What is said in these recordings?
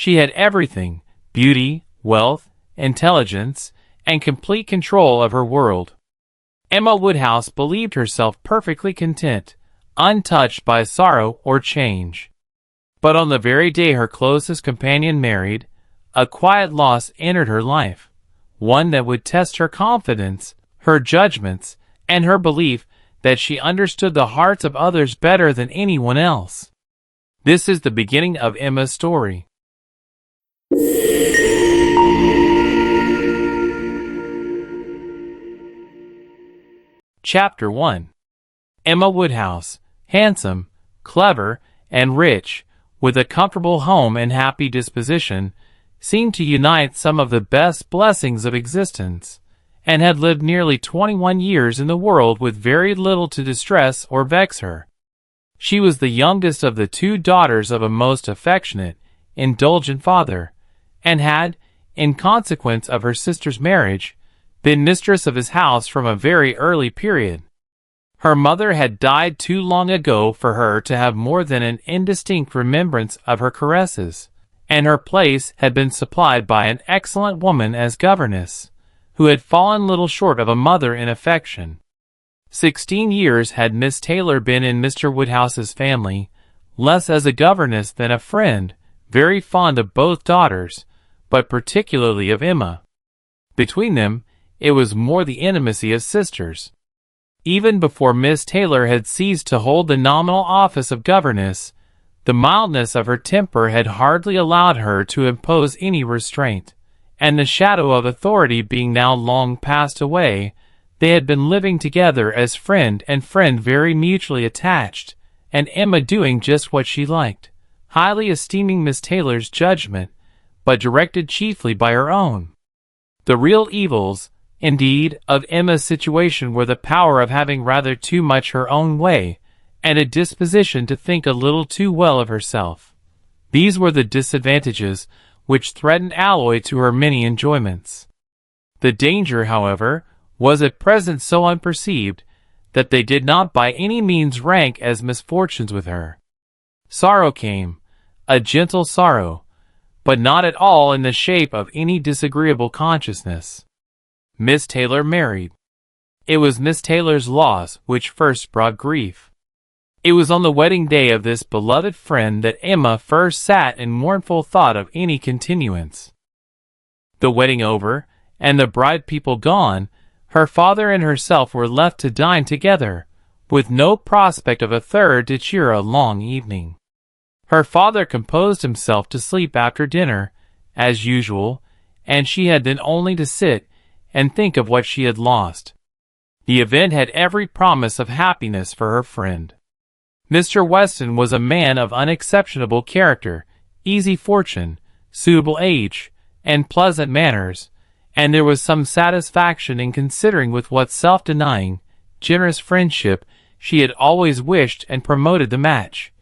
She had everything: beauty, wealth, intelligence, and complete control of her world. Emma Woodhouse believed herself perfectly content, untouched by sorrow or change. But on the very day her closest companion married, a quiet loss entered her life, one that would test her confidence, her judgments, and her belief that she understood the hearts of others better than anyone else. This is the beginning of Emma's story. Chapter 1. Emma Woodhouse, handsome, clever, and rich, with a comfortable home and happy disposition, seemed to unite some of the best blessings of existence, and had lived nearly 21 years in the world with very little to distress or vex her. She was the youngest of the 2 daughters of a most affectionate, indulgent father, and had, in consequence of her sister's marriage, been mistress of his house from a very early period. Her mother had died too long ago for her to have more than an indistinct remembrance of her caresses, and her place had been supplied by an excellent woman as governess, who had fallen little short of a mother in affection. 16 years had Miss Taylor been in Mr. Woodhouse's family, less as a governess than a friend, very fond of both daughters, but particularly of Emma. Between them, it was more the intimacy of sisters. Even before Miss Taylor had ceased to hold the nominal office of governess, the mildness of her temper had hardly allowed her to impose any restraint, and the shadow of authority being now long passed away, they had been living together as friend and friend, very mutually attached, and Emma doing just what she liked, highly esteeming Miss Taylor's judgment, but directed chiefly by her own. The real evils, indeed, of Emma's situation were the power of having rather too much her own way, and a disposition to think a little too well of herself. These were the disadvantages which threatened alloy to her many enjoyments. The danger, however, was at present so unperceived, that they did not by any means rank as misfortunes with her. Sorrow came, a gentle sorrow, but not at all in the shape of any disagreeable consciousness. Miss Taylor married. It was Miss Taylor's loss which first brought grief. It was on the wedding day of this beloved friend that Emma first sat in mournful thought of any continuance. The wedding over, and the bride people gone, her father and herself were left to dine together, with no prospect of a third to cheer a long evening. Her father composed himself to sleep after dinner, as usual, and she had then only to sit and think of what she had lost. The event had every promise of happiness for her friend. Mr. Weston was a man of unexceptionable character, easy fortune, suitable age, and pleasant manners, and there was some satisfaction in considering with what self-denying, generous friendship she had always wished and promoted the match.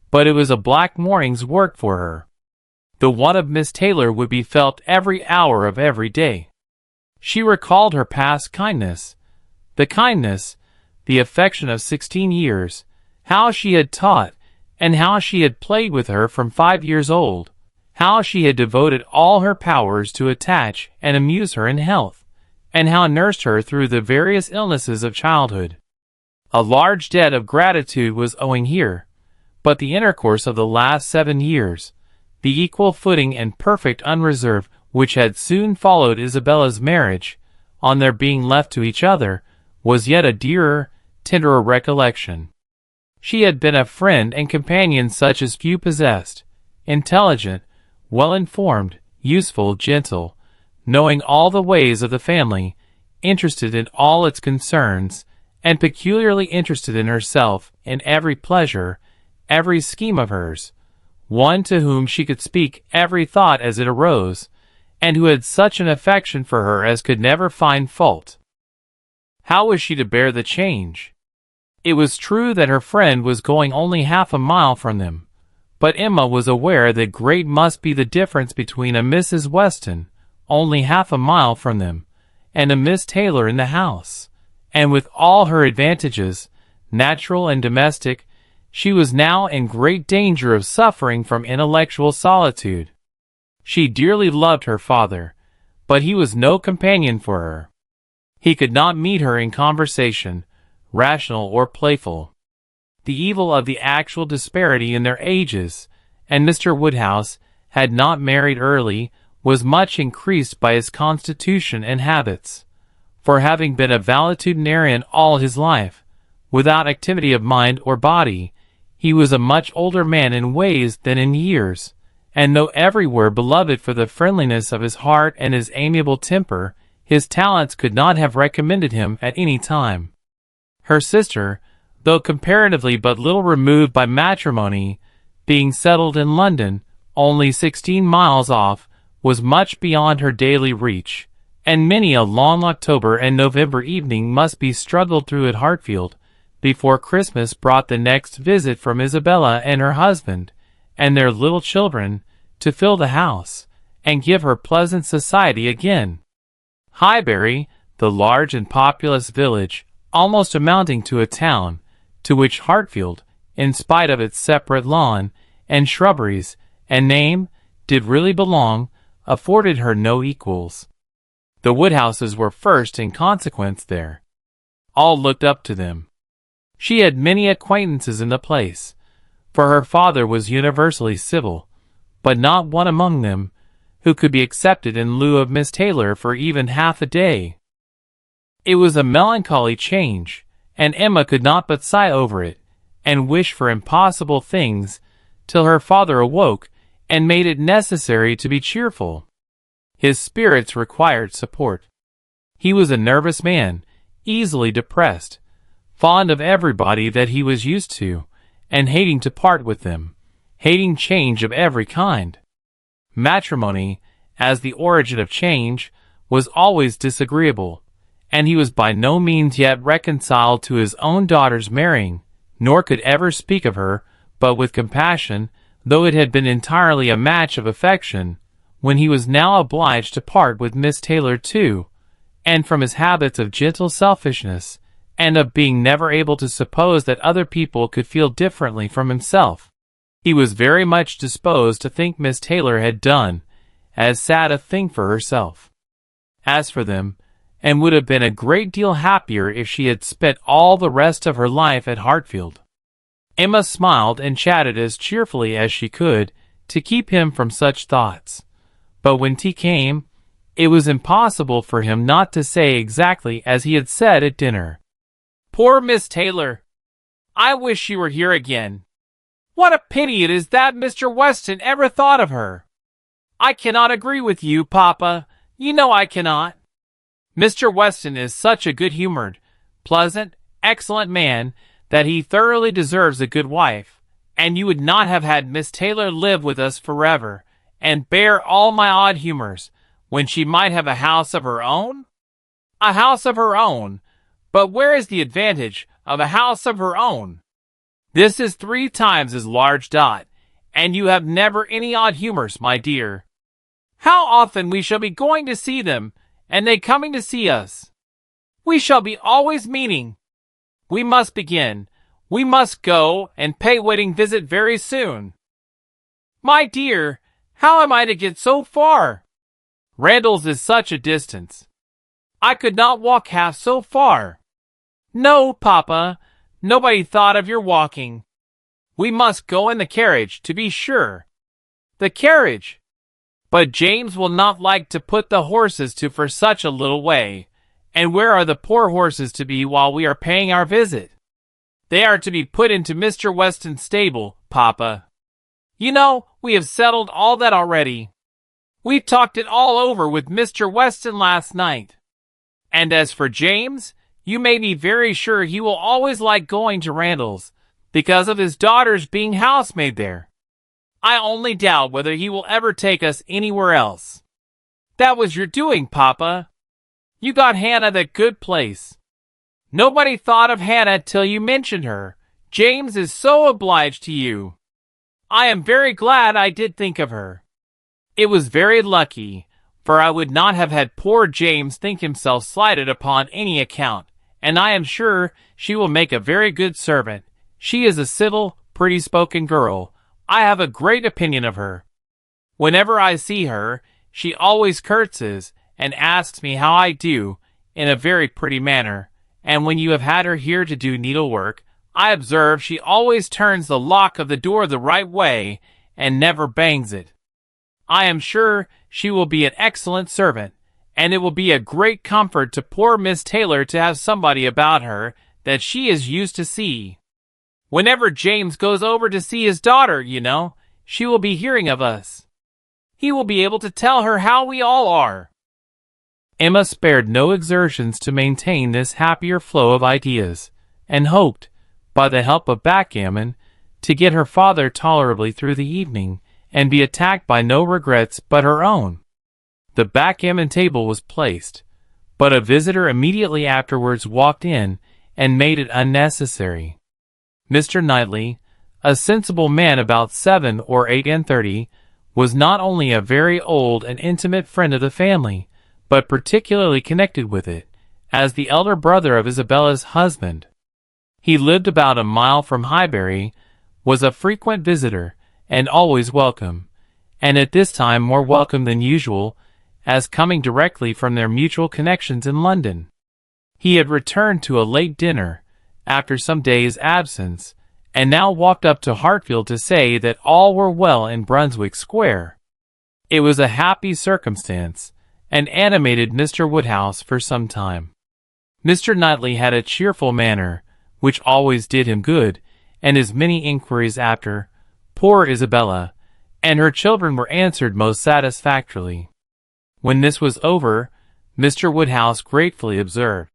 But it was a black morning's work for her. The want of Miss Taylor would be felt every hour of every day. She recalled her past kindness, the affection of 16 years, how she had taught, and how she had played with her from 5 years old, how she had devoted all her powers to attach and amuse her in health, and how nursed her through the various illnesses of childhood. A large debt of gratitude was owing here, but the intercourse of the last 7 years, the equal footing and perfect unreserve which had soon followed Isabella's marriage, on their being left to each other, was yet a dearer, tenderer recollection. She had been a friend and companion such as few possessed, intelligent, well-informed, useful, gentle, knowing all the ways of the family, interested in all its concerns, and peculiarly interested in herself, in every pleasure, every scheme of hers, one to whom she could speak every thought as it arose, and who had such an affection for her as could never find fault. How was she to bear the change? It was true that her friend was going only half a mile from them, but Emma was aware that great must be the difference between a Mrs. Weston, only half a mile from them, and a Miss Taylor in the house, and with all her advantages, natural and domestic, she was now in great danger of suffering from intellectual solitude. She dearly loved her father, but he was no companion for her. He could not meet her in conversation, rational or playful. The evil of the actual disparity in their ages, and Mr. Woodhouse had not married early, was much increased by his constitution and habits. For having been a valetudinarian all his life, without activity of mind or body, he was a much older man in ways than in years, and though everywhere beloved for the friendliness of his heart and his amiable temper, his talents could not have recommended him at any time. Her sister, though comparatively but little removed by matrimony, being settled in London, only 16 miles off, was much beyond her daily reach, and many a long October and November evening must be struggled through at Hartfield, before Christmas brought the next visit from Isabella and her husband, and their little children, to fill the house, and give her pleasant society again. Highbury, the large and populous village, almost amounting to a town, to which Hartfield, in spite of its separate lawn, and shrubberies, and name, did really belong, afforded her no equals. The Woodhouses were first in consequence there. All looked up to them. She had many acquaintances in the place, for her father was universally civil, but not one among them who could be accepted in lieu of Miss Taylor for even half a day. It was a melancholy change, and Emma could not but sigh over it, and wish for impossible things, till her father awoke, and made it necessary to be cheerful. His spirits required support. He was a nervous man, easily depressed, fond of everybody that he was used to, and hating to part with them, hating change of every kind. Matrimony, as the origin of change, was always disagreeable, and he was by no means yet reconciled to his own daughter's marrying, nor could ever speak of her, but with compassion, though it had been entirely a match of affection, when he was now obliged to part with Miss Taylor too, and from his habits of gentle selfishness, and of being never able to suppose that other people could feel differently from himself, he was very much disposed to think Miss Taylor had done as sad a thing for herself as for them, and would have been a great deal happier if she had spent all the rest of her life at Hartfield. Emma smiled and chatted as cheerfully as she could to keep him from such thoughts, but when tea came, it was impossible for him not to say exactly as he had said at dinner. "Poor Miss Taylor! I wish she were here again. What a pity it is that Mr. Weston ever thought of her. I cannot agree with you, Papa. You know I cannot. Mr. Weston is such a good-humored, pleasant, excellent man that he thoroughly deserves a good wife, and you would not have had Miss Taylor live with us forever, and bear all my odd humors, when she might have a house of her own? A house of her own! But where is the advantage of a house of her own? This is 3 times as large, Dot, and you have never any odd humors, my dear. How often we shall be going to see them, and they coming to see us. We shall be always meeting. We must begin. We must go and pay wedding visit very soon. My dear, how am I to get so far? Randall's is such a distance. I could not walk half so far. No, Papa, nobody thought of your walking. We must go in the carriage, to be sure. The carriage! But James will not like to put the horses to for such a little way. And where are the poor horses to be while we are paying our visit? They are to be put into Mr. Weston's stable, Papa. You know, we have settled all that already. We talked it all over with Mr. Weston last night. And as for James, you may be very sure he will always like going to Randall's, because of his daughter's being housemaid there. I only doubt whether he will ever take us anywhere else. That was your doing, Papa. You got Hannah that good place. Nobody thought of Hannah till you mentioned her. James is so obliged to you. I am very glad I did think of her. It was very lucky, for I would not have had poor James think himself slighted upon any account, and I am sure she will make a very good servant. She is a civil, pretty-spoken girl. I have a great opinion of her. Whenever I see her, she always curtsies and asks me how I do in a very pretty manner, and when you have had her here to do needlework, I observe she always turns the lock of the door the right way and never bangs it. I am sure she will be an excellent servant, and it will be a great comfort to poor Miss Taylor to have somebody about her that she is used to see. Whenever James goes over to see his daughter, she will be hearing of us. He will be able to tell her how we all are." Emma spared no exertions to maintain this happier flow of ideas, and hoped, by the help of backgammon, to get her father tolerably through the evening, and be attacked by no regrets but her own. The backgammon table was placed, but a visitor immediately afterwards walked in and made it unnecessary. Mr. Knightley, a sensible man about 7 or 38, was not only a very old and intimate friend of the family, but particularly connected with it, as the elder brother of Isabella's husband. He lived about a mile from Highbury, was a frequent visitor, and always welcome, and at this time more welcome than usual, as coming directly from their mutual connections in London. He had returned to a late dinner, after some days' absence, and now walked up to Hartfield to say that all were well in Brunswick Square. It was a happy circumstance, and animated Mr. Woodhouse for some time. Mr. Knightley had a cheerful manner, which always did him good, and his many inquiries after poor Isabella and her children were answered most satisfactorily. When this was over, Mr. Woodhouse gratefully observed,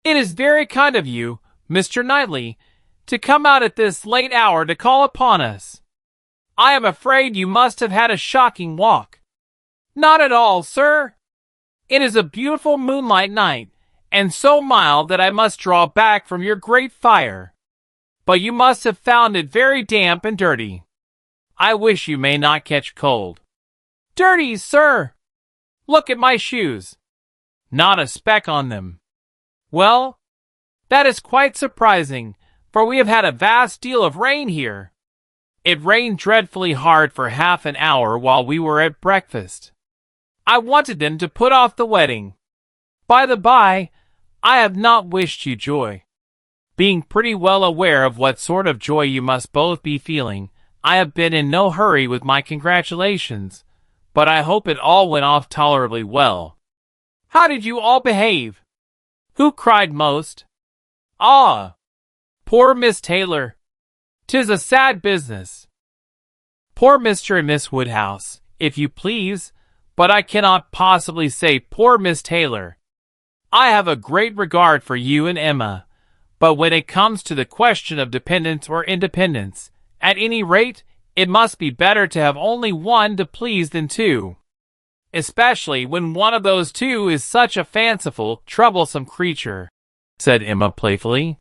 "It is very kind of you, Mr. Knightley, to come out at this late hour to call upon us. I am afraid you must have had a shocking walk." "Not at all, sir. It is a beautiful moonlight night, and so mild that I must draw back from your great fire. But you must have found it very damp and dirty. I wish you may not catch cold." "Dirty, sir! Look at my shoes. Not a speck on them." "Well, that is quite surprising, for we have had a vast deal of rain here. It rained dreadfully hard for half an hour while we were at breakfast. I wanted them to put off the wedding. By the by, I have not wished you joy. Being pretty well aware of what sort of joy you must both be feeling, I have been in no hurry with my congratulations, but I hope it all went off tolerably well. How did you all behave? Who cried most? Ah, poor Miss Taylor. 'Tis a sad business. Poor Mr. and Miss Woodhouse, if you please, but I cannot possibly say poor Miss Taylor. I have a great regard for you and Emma, but when it comes to the question of dependence or independence, at any rate, it must be better to have only one to please than two, especially when one of those two is such a fanciful, troublesome creature," said Emma playfully.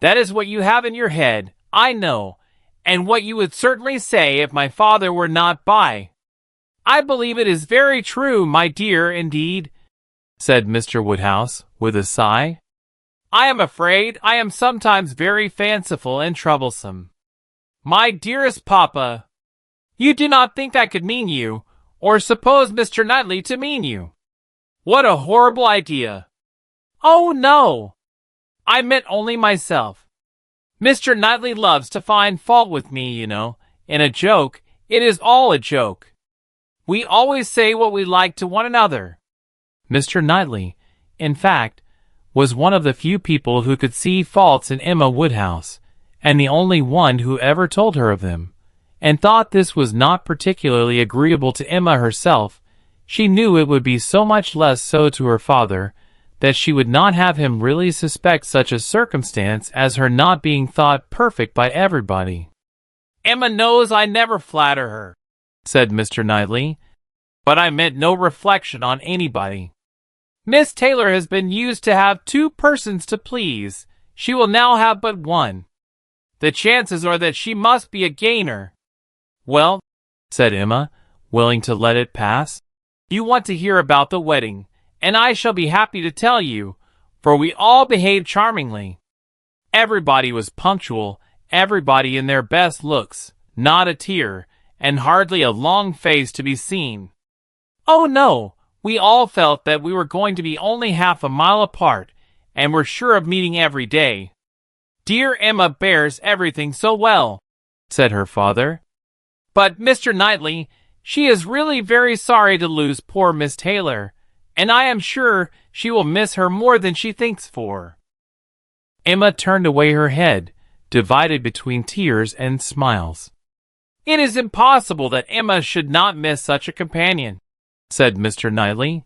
"That is what you have in your head, I know, and what you would certainly say if my father were not by. I believe it is very true, my dear, indeed," said Mr. Woodhouse, with a sigh. "I am afraid I am sometimes very fanciful and troublesome. My dearest papa, you do not think I could mean you, or suppose Mr. Knightley to mean you? What a horrible idea! Oh, no! I meant only myself. Mr. Knightley loves to find fault with me, In a joke, it is all a joke. We always say what we like to one another." Mr. Knightley, in fact, was one of the few people who could see faults in Emma Woodhouse, and the only one who ever told her of them, and thought this was not particularly agreeable to Emma herself. She knew it would be so much less so to her father, that she would not have him really suspect such a circumstance as her not being thought perfect by everybody. "Emma knows I never flatter her," said Mr. Knightley, "but I meant no reflection on anybody. Miss Taylor has been used to have 2 persons to please. She will now have but 1. The chances are that she must be a gainer." "Well," said Emma, willing to let it pass, "you want to hear about the wedding, and I shall be happy to tell you, for we all behaved charmingly. Everybody was punctual, everybody in their best looks, not a tear, and hardly a long face to be seen. Oh no, we all felt that we were going to be only half a mile apart, and were sure of meeting every day. Dear Emma bears everything so well, said her father. But, Mr. Knightley, she is really very sorry to lose poor Miss Taylor, and I am sure she will miss her more than she thinks for. Emma turned away her head, divided between tears and smiles. It is impossible that Emma should not miss such a companion, said Mr. Knightley.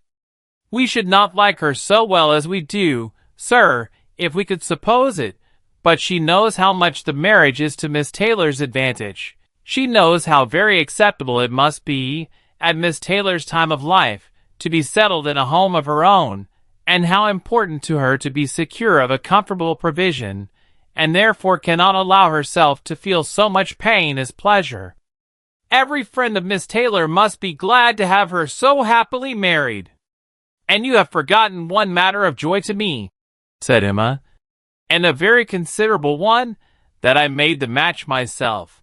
We should not like her so well as we do, sir, if we could suppose it, but she knows how much the marriage is to Miss Taylor's advantage. She knows how very acceptable it must be, at Miss Taylor's time of life, to be settled in a home of her own, and how important to her to be secure of a comfortable provision, and therefore cannot allow herself to feel so much pain as pleasure. Every friend of Miss Taylor must be glad to have her so happily married. And you have forgotten one matter of joy to me, said Emma, and a very considerable one, that I made the match myself.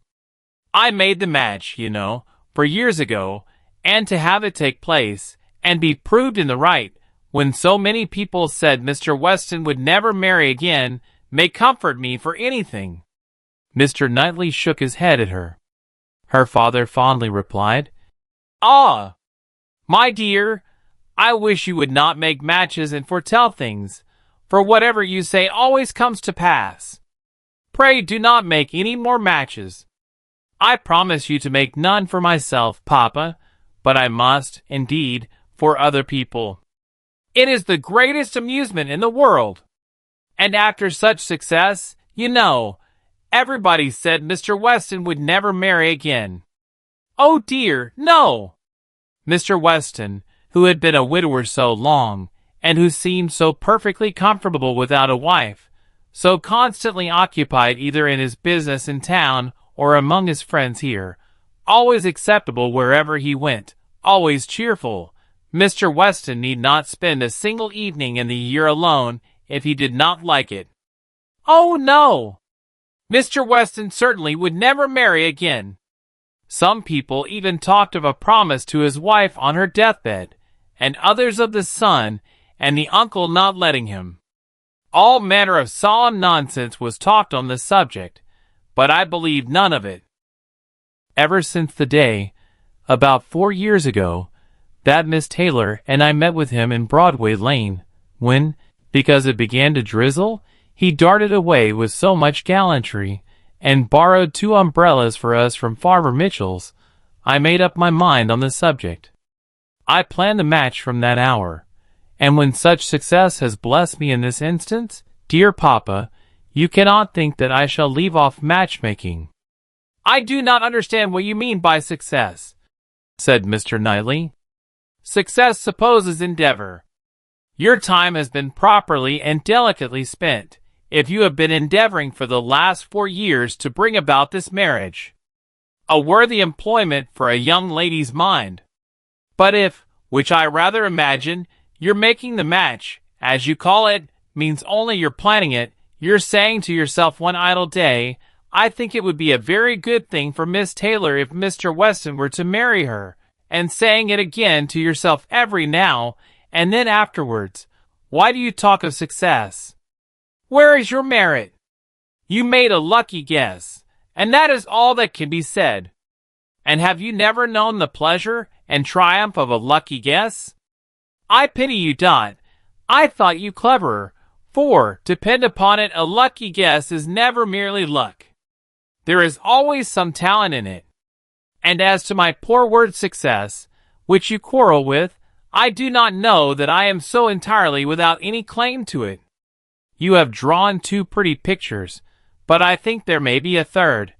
I made the match, you know, 4 years ago, and to have it take place, and be proved in the right, when so many people said Mr. Weston would never marry again, may comfort me for anything. Mr. Knightley shook his head at her. Her father fondly replied, Ah, my dear, I wish you would not make matches and foretell things, for whatever you say always comes to pass. Pray do not make any more matches. I promise you to make none for myself, Papa, but I must, indeed, for other people. It is the greatest amusement in the world. And after such success, you know, everybody said Mr. Weston would never marry again. Oh dear, no! Mr. Weston, who had been a widower so long, and who seemed so perfectly comfortable without a wife, so constantly occupied either in his business in town or among his friends here, always acceptable wherever he went, always cheerful, Mr. Weston need not spend a single evening in the year alone if he did not like it. Oh no! Mr. Weston certainly would never marry again. Some people even talked of a promise to his wife on her deathbed, and others of the son and the uncle not letting him. All manner of solemn nonsense was talked on the subject, but I believed none of it. Ever since the day, about 4 years ago, that Miss Taylor and I met with him in Broadway Lane, when, because it began to drizzle, he darted away with so much gallantry, and borrowed 2 umbrellas for us from Farmer Mitchell's, I made up my mind on the subject. I planned the match from that hour, and when such success has blessed me in this instance, dear Papa, you cannot think that I shall leave off matchmaking. I do not understand what you mean by success, said Mr. Knightley. Success supposes endeavor. Your time has been properly and delicately spent, if you have been endeavoring for the last 4 years to bring about this marriage. A worthy employment for a young lady's mind. But if, which I rather imagine, you're making the match, as you call it, means only you're planning it, you're saying to yourself one idle day, I think it would be a very good thing for Miss Taylor if Mr. Weston were to marry her, and saying it again to yourself every now and then afterwards, why do you talk of success? Where is your merit? You made a lucky guess, and that is all that can be said. And have you never known the pleasure and triumph of a lucky guess? I pity you, Dot. I thought you cleverer, for, depend upon it, a lucky guess is never merely luck. There is always some talent in it. And as to my poor word success, which you quarrel with, I do not know that I am so entirely without any claim to it. You have drawn 2 pretty pictures, but I think there may be a third,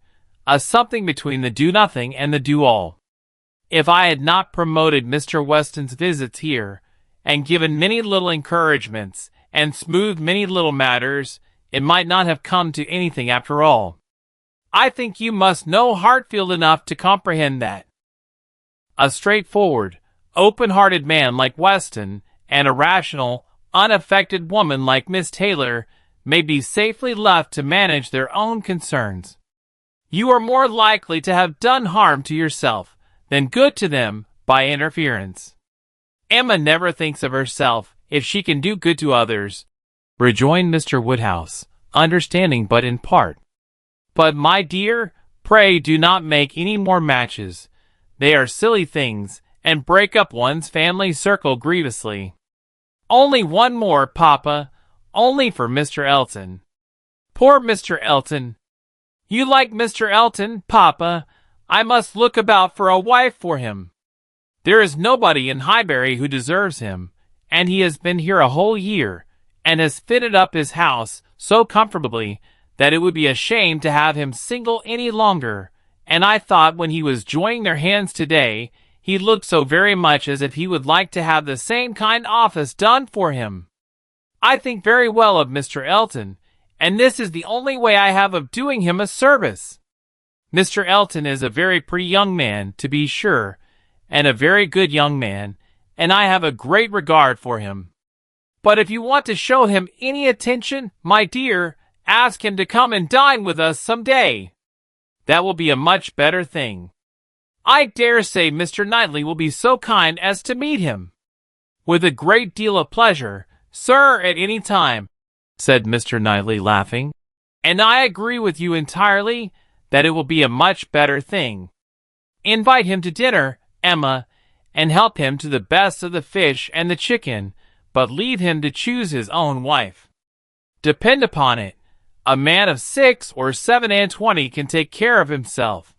a something between the do-nothing and the do-all. If I had not promoted Mr. Weston's visits here, and given many little encouragements, and smoothed many little matters, it might not have come to anything after all. I think you must know Hartfield enough to comprehend that. A straightforward, open-hearted man like Weston, and a rational, unaffected woman like Miss Taylor, may be safely left to manage their own concerns. You are more likely to have done harm to yourself than good to them by interference. Emma never thinks of herself if she can do good to others, rejoined Mr. Woodhouse, understanding but in part. But, my dear, pray do not make any more matches. They are silly things, and break up one's family circle grievously. Only one more, Papa, only for Mr. Elton. Poor Mr. Elton. You like Mr. Elton, Papa? I must look about for a wife for him. There is nobody in Highbury who deserves him, and he has been here a whole year, and has fitted up his house so comfortably that it would be a shame to have him single any longer, and I thought when he was joining their hands today, he looked so very much as if he would like to have the same kind office done for him. I think very well of Mr. Elton, and this is the only way I have of doing him a service. Mr. Elton is a very pretty young man, to be sure, and a very good young man, and I have a great regard for him. But if you want to show him any attention, my dear, ask him to come and dine with us some day. That will be a much better thing. I dare say Mr. Knightley will be so kind as to meet him. With a great deal of pleasure, sir, at any time, said Mr. Knightley, laughing. And I agree with you entirely that it will be a much better thing. Invite him to dinner, Emma, and help him to the best of the fish and the chicken, but leave him to choose his own wife. Depend upon it, a man of 6 or 27 can take care of himself.